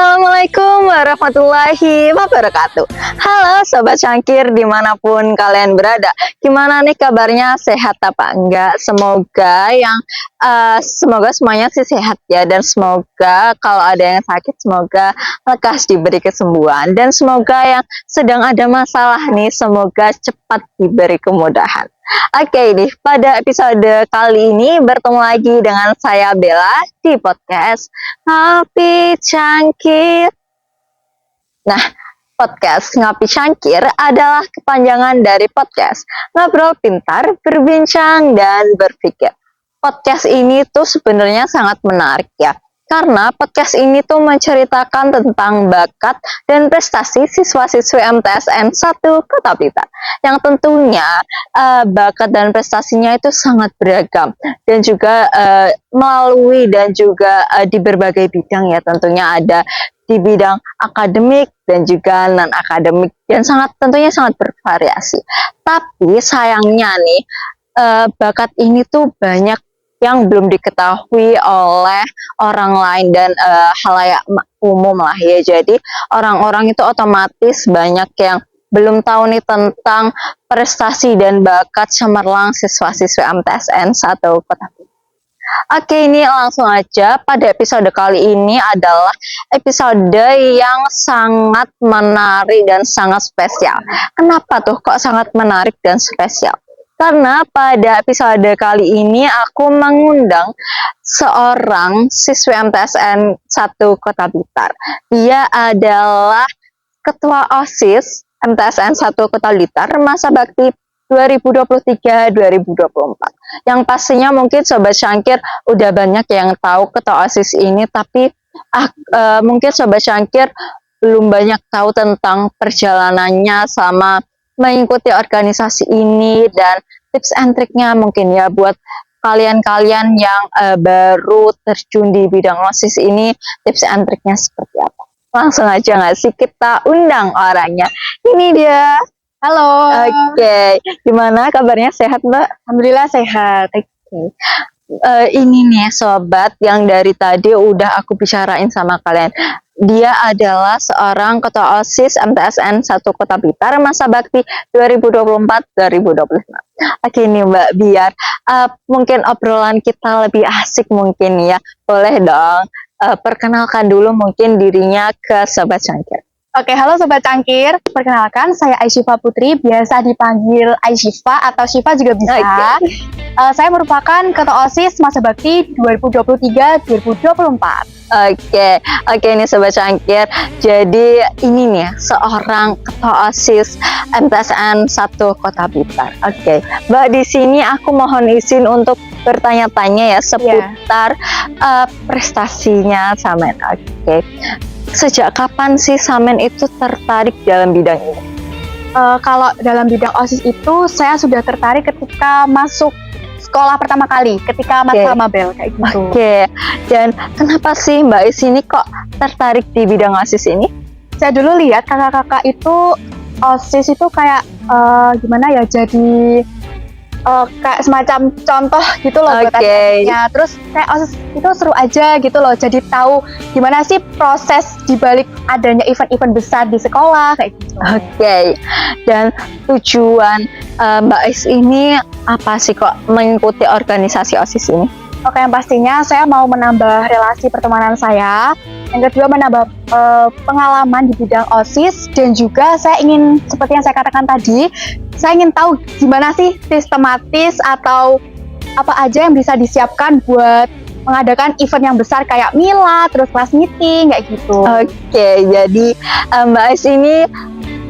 Assalamualaikum warahmatullahi wabarakatuh. Halo Sobat Cangkir dimanapun kalian berada. Gimana nih kabarnya, sehat apa enggak? Semoga semuanya sih sehat ya. Dan semoga kalau ada yang sakit semoga lekas diberi kesembuhan. Dan semoga yang sedang ada masalah nih semoga cepat diberi kemudahan. Oke nih, pada episode kali ini bertemu lagi dengan saya Bella di podcast Ngopi Cangkir. Nah, podcast Ngopi Cangkir adalah kepanjangan dari podcast Ngobrol Pintar, Berbincang, dan Berpikir. Podcast ini tuh sebenarnya sangat menarik ya. Karena podcast ini tuh menceritakan tentang bakat dan prestasi siswa-siswi MTSN 1 Kota Blitar. Yang tentunya bakat dan prestasinya itu sangat beragam. Dan juga melalui dan juga di berbagai bidang ya. Tentunya ada di bidang akademik dan juga non-akademik. Dan tentunya sangat bervariasi. Tapi sayangnya nih, bakat ini tuh banyak yang belum diketahui oleh orang lain dan halayak umum lah ya. Jadi orang-orang itu otomatis banyak yang belum tahu nih tentang prestasi dan bakat cemerlang siswa-siswi MTSN 1 Kota Blitar. Oke, ini langsung aja. Pada episode kali ini adalah episode yang sangat menarik dan sangat spesial. Kenapa tuh kok sangat menarik dan spesial? Karena pada episode kali ini aku mengundang seorang siswi MTSN 1 Kota Blitar. Dia adalah Ketua OSIS MTSN 1 Kota Blitar masa bakti 2023-2024. Yang pastinya mungkin Sobat Cangkir udah banyak yang tahu Ketua OSIS ini, tapi mungkin Sobat Cangkir belum banyak tahu tentang perjalanannya sama mengikuti organisasi ini dan tips and triknya mungkin ya buat kalian-kalian yang baru terjun di bidang OSIS ini, tips and triknya seperti apa. Langsung aja nggak sih kita undang orangnya. Ini dia. Halo. Oke, gimana kabarnya, sehat Mbak? Alhamdulillah sehat. Oke. Ini nih sobat yang dari tadi udah aku bicarain sama kalian. Dia adalah seorang Ketua OSIS MTSN 1 Kota Blitar masa bakti 2024-2025. Oke nih Mbak, biar mungkin obrolan kita lebih asik mungkin ya. Boleh dong perkenalkan dulu mungkin dirinya ke Sobat Cangkir. Oke, halo Sobat Cangkir. Perkenalkan, saya Aisyifa Putri, biasa dipanggil Aisyifa atau Syifa juga bisa. Okay. Saya merupakan Ketua OSIS masa bakti 2023-2024. Oke nih Sobat Cangkir. Jadi ini nih seorang Ketua OSIS MTSN 1 Kota Blitar. Oke, Mbak, di sini aku mohon izin untuk bertanya-tanya ya seputar prestasinya Samen. Oke. Sejak kapan sih Samen itu tertarik dalam bidang ini? Kalau dalam bidang OSIS itu saya sudah tertarik ketika masuk sekolah pertama kali, ketika masa mabel kayak gitu. Oke. Dan kenapa sih Mbak Is ini kok tertarik di bidang OSIS ini? Saya dulu lihat kakak-kakak itu OSIS itu kayak gimana ya, jadi kayak semacam contoh gitu loh buat adik-adiknya. Terus kayak OSIS itu seru aja gitu loh, jadi tahu gimana sih proses dibalik adanya event-event besar di sekolah kayak gitu. Oke. Dan tujuan Mbak Is ini apa sih kok mengikuti organisasi OSIS ini? Oke, yang pastinya saya mau menambah relasi pertemanan saya. Yang kedua, menambah pengalaman di bidang OSIS. Dan juga saya ingin, seperti yang saya katakan tadi, saya ingin tahu gimana sih sistematis atau apa aja yang bisa disiapkan buat mengadakan event yang besar kayak Mila, terus kelas meeting, kayak gitu. Oke, jadi Mbak Is ini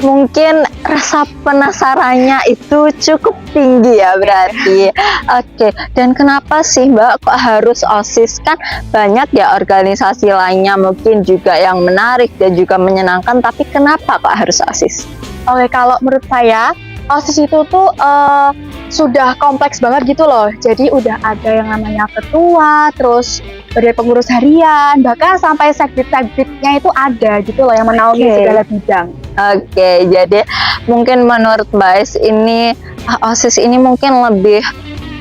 mungkin rasa penasarannya itu cukup tinggi ya berarti. Oke, dan kenapa sih Mbak kok harus OSIS? Kan banyak ya organisasi lainnya mungkin juga yang menarik dan juga menyenangkan, tapi kenapa kok harus OSIS? Oke, kalau menurut saya OSIS itu tuh sudah kompleks banget gitu loh. Jadi udah ada yang namanya ketua, terus dari pengurus harian, bahkan sampai sekbid-sekbidnya itu ada gitu loh yang menaungi segala bidang. Oke, jadi mungkin menurut Mbak Is ini OSIS ini mungkin lebih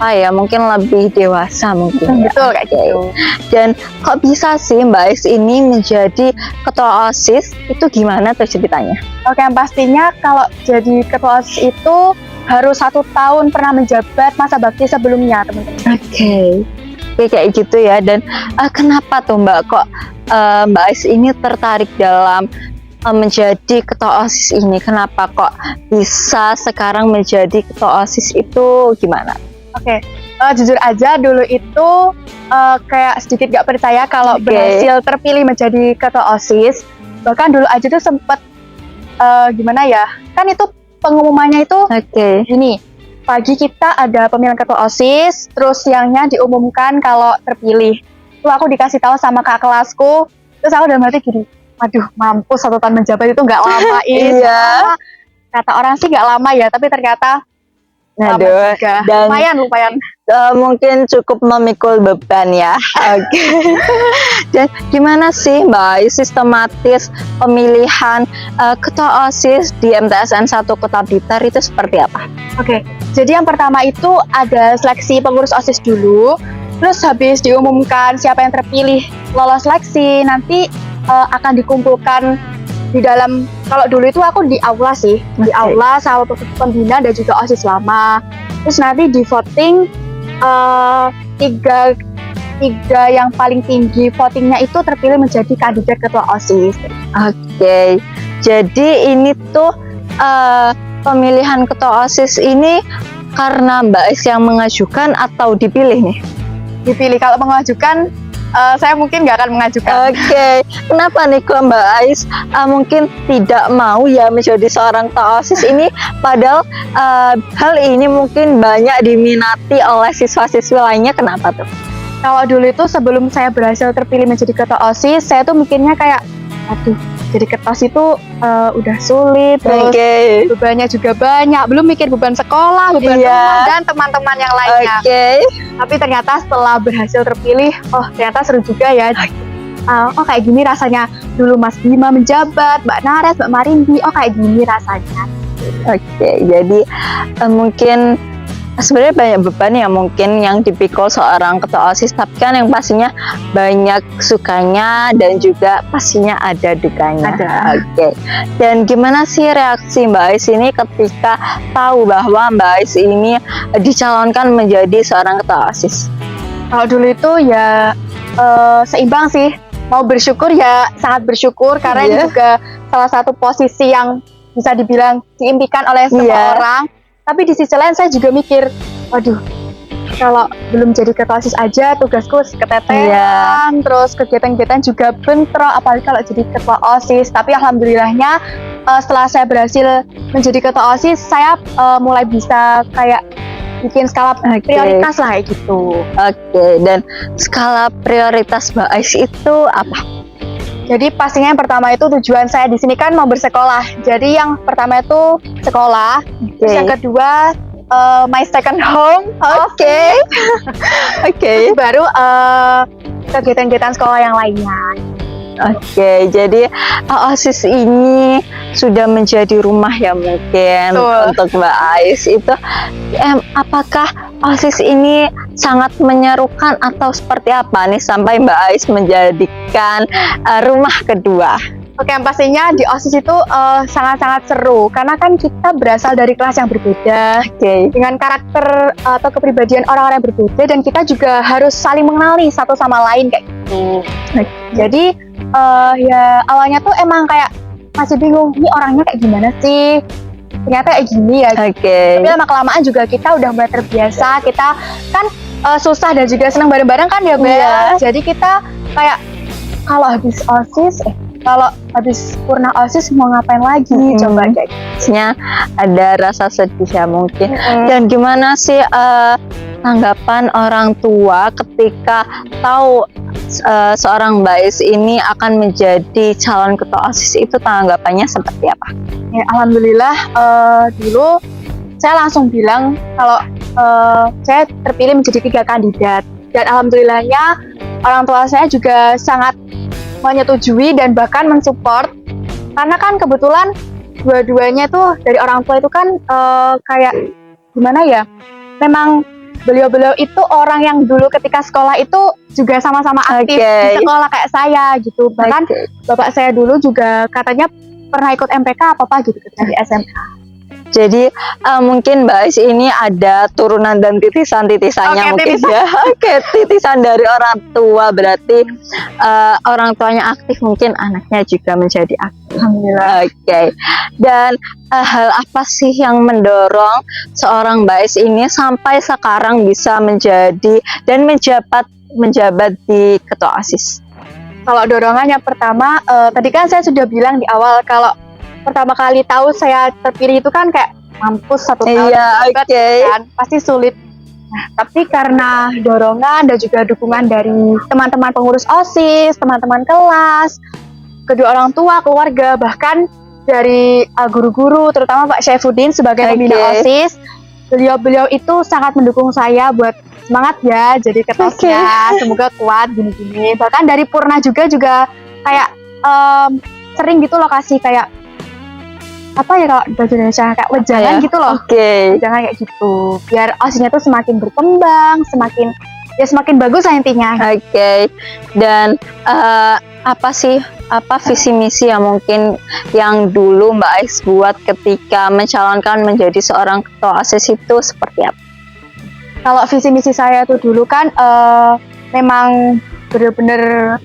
apa ya, mungkin lebih dewasa mungkin. Betul kayak gitu. Dan kok bisa sih Mbak Ais ini menjadi ketua OSIS? Itu gimana tuh ceritanya? Oke, yang pastinya kalau jadi ketua OSIS itu harus 1 tahun pernah menjabat masa bakti sebelumnya, teman-teman. Oke, kayak gitu ya. Dan kenapa tuh Mbak kok Mbak Ais ini tertarik dalam menjadi ketua OSIS ini? Kenapa kok bisa sekarang menjadi ketua OSIS itu gimana? Oke, jujur aja dulu itu kayak sedikit gak percaya kalau berhasil terpilih menjadi ketua OSIS. Bahkan dulu aja tuh sempet gimana ya, kan itu pengumumannya itu gini, pagi kita ada pemilihan ketua OSIS, terus siangnya diumumkan kalau terpilih. Tuh aku dikasih tahu sama kakak kelasku, terus aku udah mati gini, aduh mampus 1 tahun menjabat itu nggak lama. Iya. Kata orang sih nggak lama ya, tapi ternyata lama juga. Dan lumayan. Mungkin cukup memikul beban ya. Oke. Dan gimana sih Mbak Ais sistematis pemilihan ketua OSIS di MTSN 1 Kota Blitar itu seperti apa? Oke, jadi yang pertama itu ada seleksi pengurus OSIS dulu. Terus habis diumumkan siapa yang terpilih lolos seleksi, nanti akan dikumpulkan di dalam, kalau dulu itu aku di aula sih, di aula sama pembina dan juga OSIS lama. Terus nanti di voting tiga yang paling tinggi votingnya itu terpilih menjadi kandidat ketua OSIS. Oke, jadi ini tuh pemilihan ketua OSIS ini karena Mbak Ais yang mengajukan atau dipilih nih? Dipilih. Kalau mengajukan, saya mungkin nggak akan mengajukan. Oke, kenapa nih kok Mbak Ais mungkin tidak mau ya menjadi seorang ketua OSIS ini, padahal hal ini mungkin banyak diminati oleh siswa-siswi lainnya, kenapa tuh? Kalau dulu itu sebelum saya berhasil terpilih menjadi ketua OSIS, saya tuh mikirnya kayak, aduh, jadi ketua OSIS itu udah sulit, terus bebannya juga banyak, belum mikir beban sekolah, beban rumah, dan teman-teman yang lainnya. Tapi ternyata setelah berhasil terpilih, oh ternyata seru juga ya. Oh kayak gini rasanya dulu Mas Bima menjabat, Mbak Nares, Mbak Marindi, oh kayak gini rasanya. Oke, jadi mungkin sebenarnya banyak beban ya mungkin yang dipikul seorang ketua OSIS, tapi kan yang pastinya banyak sukanya dan juga pastinya ada dukanya. Oke. Dan gimana sih reaksi Mbak Ais ini ketika tahu bahwa Mbak Ais ini dicalonkan menjadi seorang ketua OSIS? Kalau dulu itu ya seimbang sih, mau bersyukur ya sangat bersyukur karena ini juga salah satu posisi yang bisa dibilang diimpikan oleh semua orang. Tapi di sisi lain saya juga mikir, waduh, kalau belum jadi ketua OSIS aja tugasku keteteran, terus kegiatan-kegiatan juga bentrok, apalagi kalau jadi ketua OSIS. Tapi alhamdulillahnya setelah saya berhasil menjadi ketua OSIS, saya mulai bisa kayak bikin skala prioritas lah kayak gitu. Dan skala prioritas Mbak Ais itu apa? Jadi pastinya yang pertama itu tujuan saya di sini kan mau bersekolah. Jadi yang pertama itu sekolah, terus yang kedua my second home. Terus baru kegiatan-kegiatan sekolah yang lainnya. Jadi OSIS ini sudah menjadi rumah ya mungkin untuk Mbak Ais itu. Apakah OSIS ini sangat menyerukan atau seperti apa nih sampai Mbak Ais menjadikan rumah kedua? Oke, yang pastinya di OSIS itu sangat-sangat seru karena kan kita berasal dari kelas yang berbeda, dengan karakter atau kepribadian orang-orang yang berbeda, dan kita juga harus saling mengenali satu sama lain kayak gitu. Jadi ya awalnya tuh emang kayak masih bingung, ini orangnya kayak gimana sih? Ternyata kayak gini ya. Tapi lama-kelamaan juga kita udah mulai terbiasa. Kita kan susah dan juga senang bareng-bareng kan ya, Bel. Jadi kita kayak kalau habis OSIS, kalau habis purna OSIS mau ngapain lagi? Coba kayak gitu. Ada rasa sedih ya mungkin. Dan gimana sih tanggapan orang tua ketika tahu seorang Mbak Ais ini akan menjadi calon ketua OSIS, itu tanggapannya seperti apa? Ya, alhamdulillah dulu saya langsung bilang kalau saya terpilih menjadi 3 kandidat, dan alhamdulillahnya orang tua saya juga sangat menyetujui dan bahkan mensupport, karena kan kebetulan dua-duanya tuh dari orang tua itu kan kayak gimana ya, memang beliau-beliau itu orang yang dulu ketika sekolah itu juga sama-sama aktif di sekolah kayak saya gitu. Bahkan bapak saya dulu juga katanya pernah ikut MPK apa gitu ketika di SMA. Jadi mungkin Mbak Ais ini ada turunan dan titisan-titisannya mungkin ya. Oke, titisan dari orang tua, berarti orang tuanya aktif, mungkin anaknya juga menjadi aktif. Alhamdulillah. Oke. Dan hal apa sih yang mendorong seorang Mbak Ais ini sampai sekarang bisa menjadi dan menjabat di Ketua OSIS? Kalau dorongan yang pertama, tadi kan saya sudah bilang di awal kalau pertama kali tahu saya terpilih itu kan kayak mampus 1 tahun kan pasti sulit. Nah, tapi karena dorongan dan juga dukungan dari teman-teman pengurus OSIS, teman-teman kelas, kedua orang tua, keluarga, bahkan dari guru-guru, terutama Pak Syaifuddin sebagai pembina OSIS, beliau itu sangat mendukung saya buat semangat ya jadi ketusnya, semoga kuat gini-gini. Bahkan dari Purna juga kayak sering gitu lokasi kayak apa ya kalau bahasa Indonesia kayak wejangan gitu loh. Wejangan kayak gitu. Biar OSISnya tuh semakin berkembang, semakin bagus lah intinya. Dan apa visi misi yang mungkin yang dulu Mbak Ais buat ketika mencalonkan menjadi seorang ketua OSIS itu seperti apa? Kalau visi misi saya tuh dulu kan memang benar-benar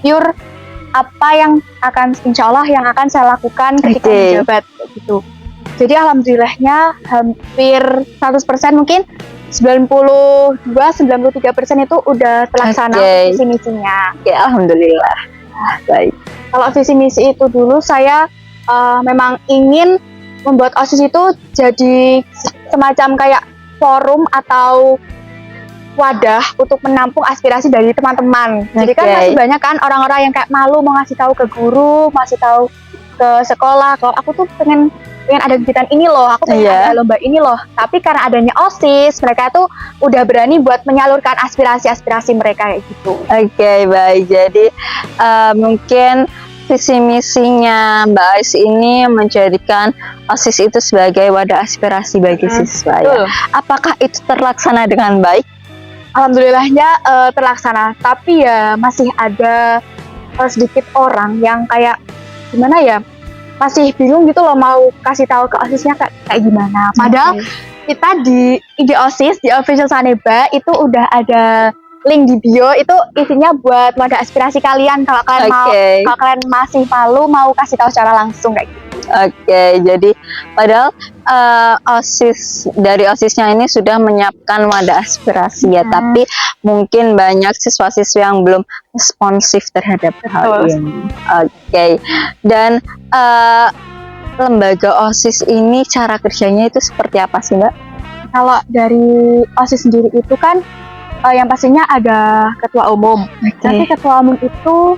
pure apa yang akan insya Allah yang akan saya lakukan ketika menjabat gitu. Jadi alhamdulillahnya hampir 100% mungkin 92-93% itu udah terlaksana visi misinya. Alhamdulillah. Baik. Kalau visi misi itu dulu saya memang ingin membuat OSIS itu jadi semacam kayak forum atau wadah untuk menampung aspirasi dari teman-teman. Jadi kan masih banyak kan orang-orang yang kayak malu mau ngasih tahu ke guru, ngasih tahu ke sekolah kalau aku tuh pengen ada kegiatan ini loh, aku pengen ada lomba ini loh. Tapi karena adanya OSIS, mereka tuh udah berani buat menyalurkan aspirasi mereka kayak gitu. Baik. Jadi mungkin visi misinya Mbak Ais ini menjadikan OSIS itu sebagai wadah aspirasi bagi siswa ya. Apakah itu terlaksana dengan baik? Alhamdulillahnya terlaksana, tapi ya masih ada sedikit orang yang kayak gimana ya, masih bingung gitu loh mau kasih tahu ke OSISnya kayak gimana. Padahal kita di IG OSIS, di official Saneba itu udah ada link di bio, itu isinya buat wadah aspirasi kalian kalau kalian kalau kalian masih malu mau kasih tahu secara langsung kayak gitu. Jadi padahal dari OSISnya ini sudah menyiapkan wadah aspirasi ya, tapi mungkin banyak siswa-siswi yang belum responsif terhadap hal ini. Dan lembaga OSIS ini cara kerjanya itu seperti apa sih Mbak? Kalau dari OSIS sendiri itu kan yang pastinya ada ketua umum. Tapi ketua umum itu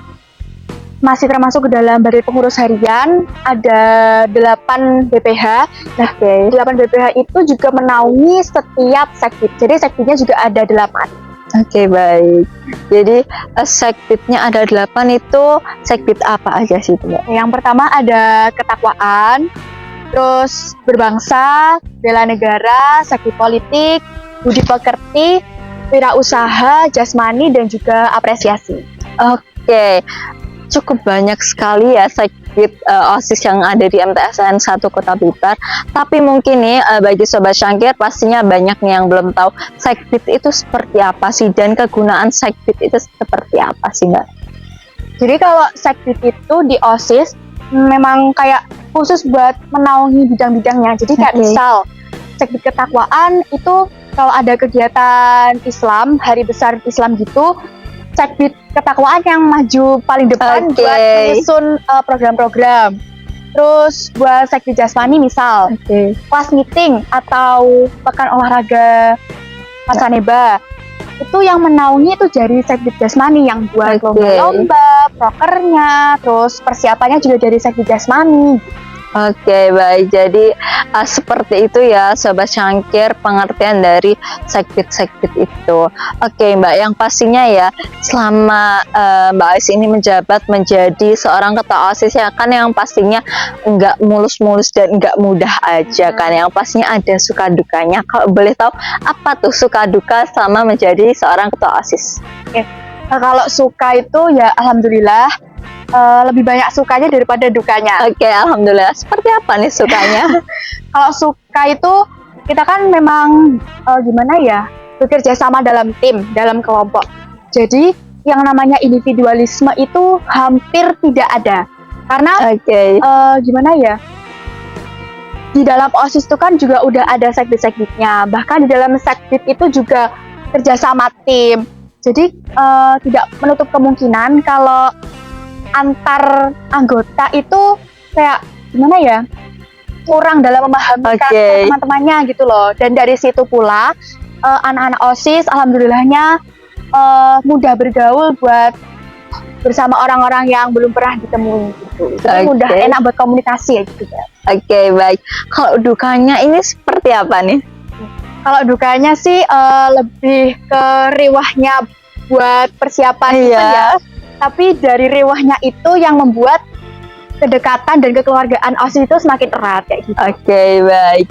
masih termasuk ke dalam badan pengurus harian, ada 8 BPH. Nah, 8 BPH itu juga menaungi setiap sekbid. Jadi sekbidnya juga ada 8. Baik. Jadi sekbidnya ada 8 itu sekbid apa aja sih Mbak? Yang pertama ada ketakwaan, terus berbangsa, bela negara, sekbid politik, budi pekerti, wirausaha, jasmani, dan juga apresiasi. Cukup banyak sekali ya sekbid OSIS yang ada di MTSN 1 Kota Blitar. Tapi mungkin nih bagi Sobat Syangkir pastinya banyak nih yang belum tahu sekbid itu seperti apa sih, dan kegunaan sekbid itu seperti apa sih Mbak? Jadi kalau sekbid itu di OSIS memang kayak khusus buat menaungi bidang-bidangnya. Jadi kayak misal sekbid ketakwaan itu kalau ada kegiatan Islam, hari besar Islam gitu, sekbid ketakwaan yang maju paling depan buat menyusun program-program. Terus buat sekbid jasmani misal kelas meeting atau pekan olahraga Saneba, itu yang menaungi itu dari sekbid jasmani yang buat lomba-lomba, prokernya, terus persiapannya juga dari sekbid jasmani. Oke, baik. Jadi seperti itu ya, Sobat Cangkir, pengertian dari sekbid-sekbid itu. Oke, Mbak, yang pastinya ya, selama Mbak Ais ini menjabat menjadi seorang ketua OSIS ya kan, yang pastinya nggak mulus-mulus dan nggak mudah aja kan. Yang pastinya ada suka dukanya. Kalau boleh tahu apa tuh suka duka selama menjadi seorang ketua OSIS? Nah, kalau suka itu ya alhamdulillah lebih banyak sukanya daripada dukanya. Oke, alhamdulillah. Seperti apa nih sukanya? Kalau suka itu kita kan memang gimana ya, bekerja sama dalam tim, dalam kelompok. Jadi yang namanya individualisme itu hampir tidak ada. Karena Oke. gimana ya, di dalam OSIS itu kan juga udah ada sekbid-sekbidnya. Bahkan di dalam sekbid itu juga kerja sama tim. Jadi tidak menutup kemungkinan kalau antar anggota itu kayak gimana ya, kurang dalam memahami karakter teman-temannya gitu loh. Dan dari situ pula anak-anak OSIS alhamdulillahnya mudah bergaul buat bersama orang-orang yang belum pernah ditemui gitu. Jadi mudah, enak buat komunikasi ya gitu ya. Oke, baik. Kalau dukanya ini seperti apa nih? Kalau dukanya sih lebih ke riwahnya buat persiapan gitu ya. Tapi dari riwahnya itu yang membuat kedekatan dan kekeluargaan OSIS itu semakin erat kayak gitu. Oke, baik.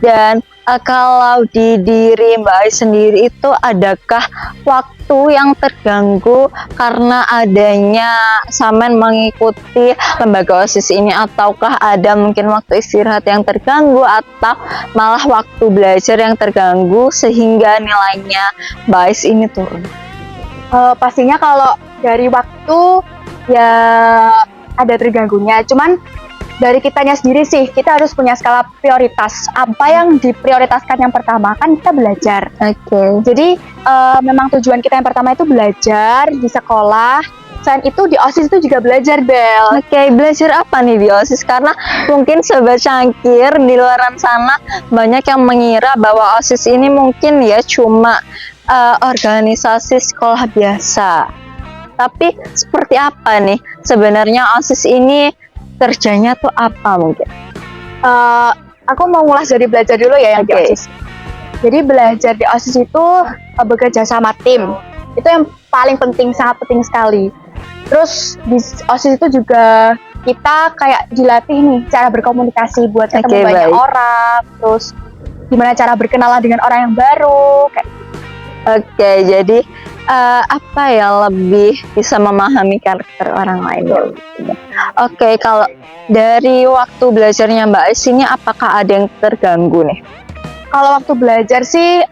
Dan kalau di diri Mbak Ais sendiri itu adakah waktu yang terganggu karena adanya Samen mengikuti lembaga OSIS ini, ataukah ada mungkin waktu istirahat yang terganggu atau malah waktu belajar yang terganggu sehingga nilainya Mbak Ais ini turun? Pastinya kalau dari waktu ya ada terganggunya, cuman dari kitanya sendiri sih kita harus punya skala prioritas. Apa yang diprioritaskan yang pertama kan kita belajar. Jadi memang tujuan kita yang pertama itu belajar di sekolah. Selain itu di OSIS itu juga belajar, Bel. Belajar apa nih di OSIS? Karena mungkin Sobat Cangkir di luar sana banyak yang mengira bahwa OSIS ini mungkin ya cuma organisasi sekolah biasa. Tapi seperti apa nih sebenarnya OSIS ini kerjanya tuh apa mungkin? Aku mau ngulas dari belajar dulu ya yang di OSIS. Jadi belajar di OSIS itu bekerja sama tim. Itu yang paling penting, sangat penting sekali. Terus di OSIS itu juga kita kayak dilatih nih cara berkomunikasi buat ketemu banyak orang. Terus gimana cara berkenalan dengan orang yang baru kayak. Jadi apa ya, lebih bisa memahami karakter orang lain. Kalau dari waktu belajarnya Mbak Ais ini apakah ada yang terganggu nih? Kalau waktu belajar sih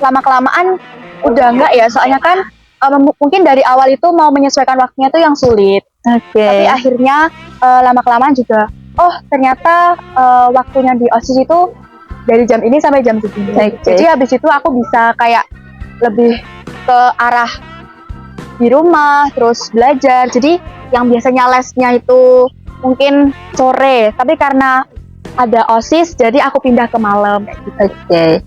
lama-kelamaan udah enggak ya, soalnya kan mungkin dari awal itu mau menyesuaikan waktunya tuh yang sulit. Tapi akhirnya lama-kelamaan juga, ternyata waktunya di OSIS itu dari jam ini sampai jam segini. Jadi habis itu aku bisa kayak lebih ke arah di rumah terus belajar. Jadi yang biasanya lesnya itu mungkin sore, tapi karena ada OSIS jadi aku pindah ke malam gitu.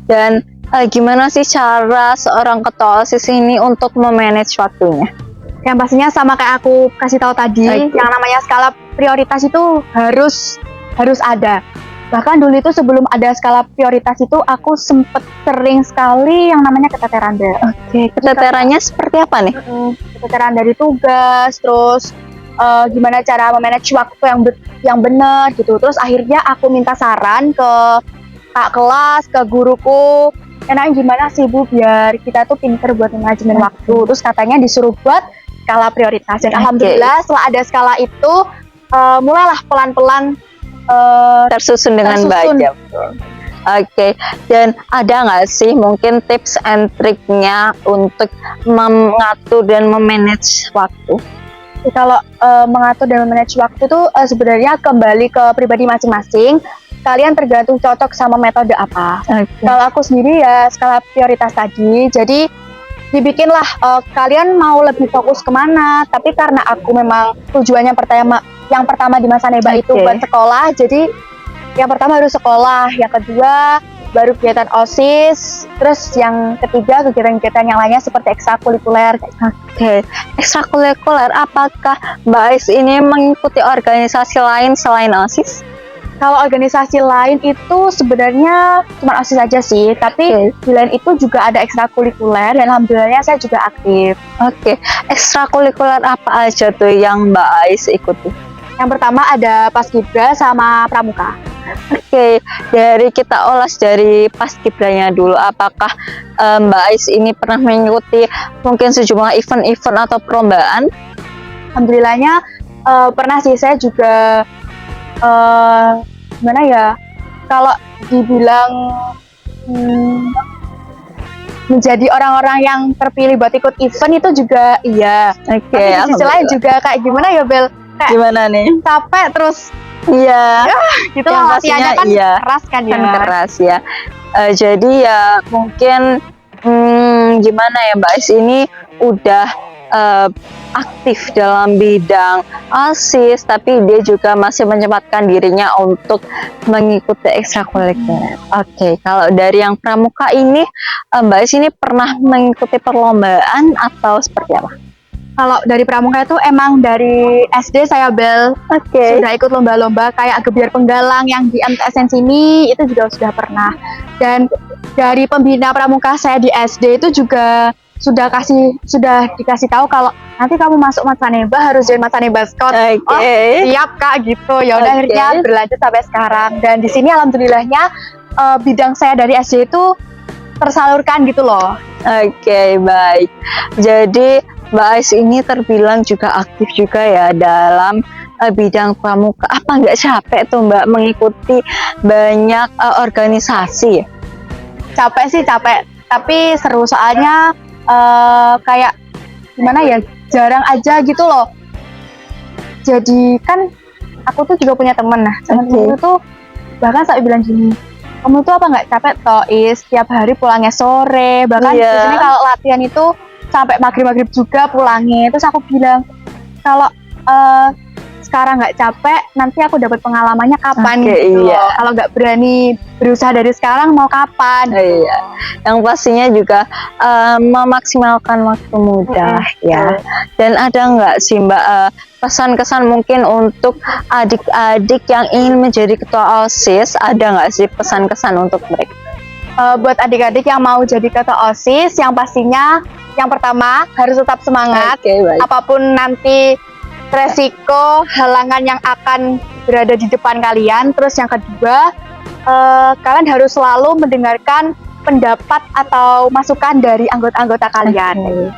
Dan gimana sih cara seorang ketua OSIS ini untuk memanage waktunya? Yang pastinya sama kayak aku kasih tahu tadi, yang namanya skala prioritas itu harus ada. Bahkan dulu itu sebelum ada skala prioritas itu aku sempet sering sekali yang namanya keteteran, Bel. Keteterannya seperti apa nih? Keteteran dari tugas, terus gimana cara memanage waktu yang benar gitu. Terus akhirnya aku minta saran ke kak kelas, ke guruku, gimana sih Bu biar kita tuh pinter buat manajemen waktu. Terus katanya disuruh buat skala prioritas. Dan alhamdulillah setelah ada skala itu mulailah pelan-pelan tersusun dengan baik. Dan ada nggak sih mungkin tips and triknya untuk mengatur dan memanage waktu? Kalau mengatur dan memanage waktu itu sebenarnya kembali ke pribadi masing-masing. Kalian tergantung cocok sama metode apa. Kalau aku sendiri ya skala prioritas tadi. Jadi dibikinlah kalian mau lebih fokus kemana. Tapi karena aku memang tujuannya yang pertama di masa neba itu buat sekolah. Jadi yang pertama harus sekolah. Yang kedua baru kegiatan OSIS, terus yang ketiga kegiatan-kegiatan yang lainnya seperti ekstrakurikuler. Oke, ekstrakurikuler, apakah Mbak Ais ini mengikuti organisasi lain selain OSIS? Kalau organisasi lain itu sebenarnya cuma OSIS aja sih, tapi di lain itu juga ada ekstrakurikuler dan alhamdulillahnya saya juga aktif. Oke, ekstrakurikuler apa aja tuh yang Mbak Ais ikuti? Yang pertama ada Paskibra sama Pramuka. Oke, dari kita ulas dari Paskibranya dulu. Apakah Mbak Ais ini pernah mengikuti mungkin sejumlah event-event atau perlombaan? Alhamdulillahnya pernah sih, saya juga gimana ya, kalau dibilang menjadi orang-orang yang terpilih buat ikut event itu juga iya. Oke, tapi di sisi lain juga kayak gimana ya Bel, kayak gimana nih? capek terus Iya, gitu yang loh, pastinya latihannya kan iya, keras kan ya. kan keras ya. Jadi ya mungkin gimana ya, Mbak Ais ini udah aktif dalam bidang OSIS, tapi dia juga masih menyempatkan dirinya untuk mengikuti ekstrakurikuler. Oke, kalau dari yang pramuka ini, Mbak Ais ini pernah mengikuti perlombaan atau seperti apa? Kalau dari pramuka itu emang dari SD saya Bel, sudah ikut lomba-lomba kayak gebiar penggalang yang di MTSN sini, itu juga sudah pernah. Dan dari pembina pramuka saya di SD itu juga sudah dikasih tahu kalau nanti kamu masuk Matsaneba harus join Matsaneba Scout. Oh siap Kak gitu. Ya udah akhirnya berlanjut sampai sekarang. Dan di sini alhamdulillahnya bidang saya dari SD itu tersalurkan gitu loh. Oke, baik. Jadi Mbak Ais ini terbilang juga aktif juga ya dalam bidang pramuka. Apa nggak capek tuh Mbak mengikuti banyak organisasi? Capek sih capek, tapi seru soalnya kayak gimana ya, jarang aja gitu loh. Jadi kan aku tuh juga punya temen, nah temen-temen tuh bahkan sampai bilang gini, kamu tuh apa nggak capek toh Is, tiap hari pulangnya sore, bahkan biasanya kalau latihan itu sampai maghrib juga pulangnya. Terus aku bilang kalau sekarang nggak capek, nanti aku dapat pengalamannya kapan gitu loh. Kalau nggak berani berusaha dari sekarang mau kapan? Iya, yang pastinya juga memaksimalkan waktu muda ya. Dan ada nggak sih Mbak pesan-kesan mungkin untuk adik-adik yang ingin menjadi ketua OSIS? Ada nggak sih pesan-kesan untuk mereka? Buat adik-adik yang mau jadi ketua OSIS, yang pastinya yang pertama harus tetap semangat, apapun nanti resiko halangan yang akan berada di depan kalian. Terus yang kedua, kalian harus selalu mendengarkan pendapat atau masukan dari anggota-anggota kalian.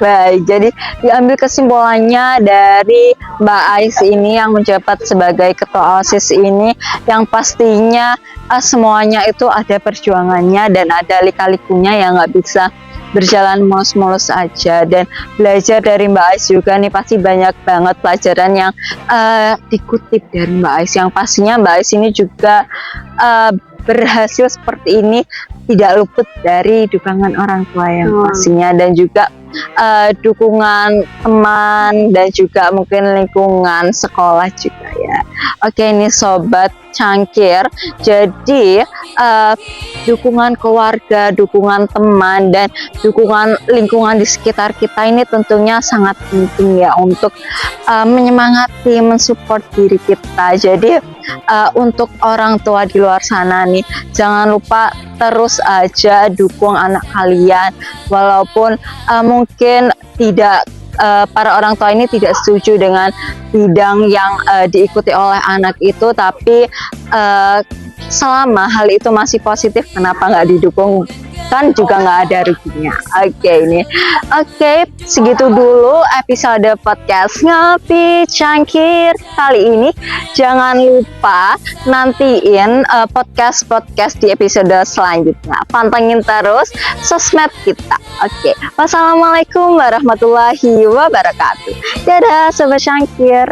Baik, jadi diambil kesimpulannya dari Mbak Ais ini yang menjabat sebagai ketua OSIS ini, yang pastinya semuanya itu ada perjuangannya dan ada lika-likunya yang nggak bisa berjalan mulus-mulus aja. Dan belajar dari Mbak Ais juga nih pasti banyak banget pelajaran yang dikutip dari Mbak Ais, yang pastinya Mbak Ais ini juga berhasil seperti ini tidak luput dari dukungan orang tua yang pastinya, dan juga dukungan teman dan juga mungkin lingkungan sekolah juga ya. Oke, ini sobat cangkir, jadi dukungan keluarga, dukungan teman, dan dukungan lingkungan di sekitar kita ini tentunya sangat penting ya untuk menyemangati, mensupport diri kita. Jadi untuk orang tua di luar sana nih, jangan lupa terus aja dukung anak kalian, walaupun mungkin tidak para orang tua ini tidak setuju dengan bidang yang diikuti oleh anak itu, tapi selama hal itu masih positif, kenapa nggak didukung? Kan juga nggak ada ruginya. Oke, segitu dulu episode podcast Ngopi Cangkir kali ini. Jangan lupa nantiin podcast di episode selanjutnya. Pantengin terus sosmed kita. Oke, wassalamualaikum warahmatullahi wabarakatuh. Dadah sobat cangkir.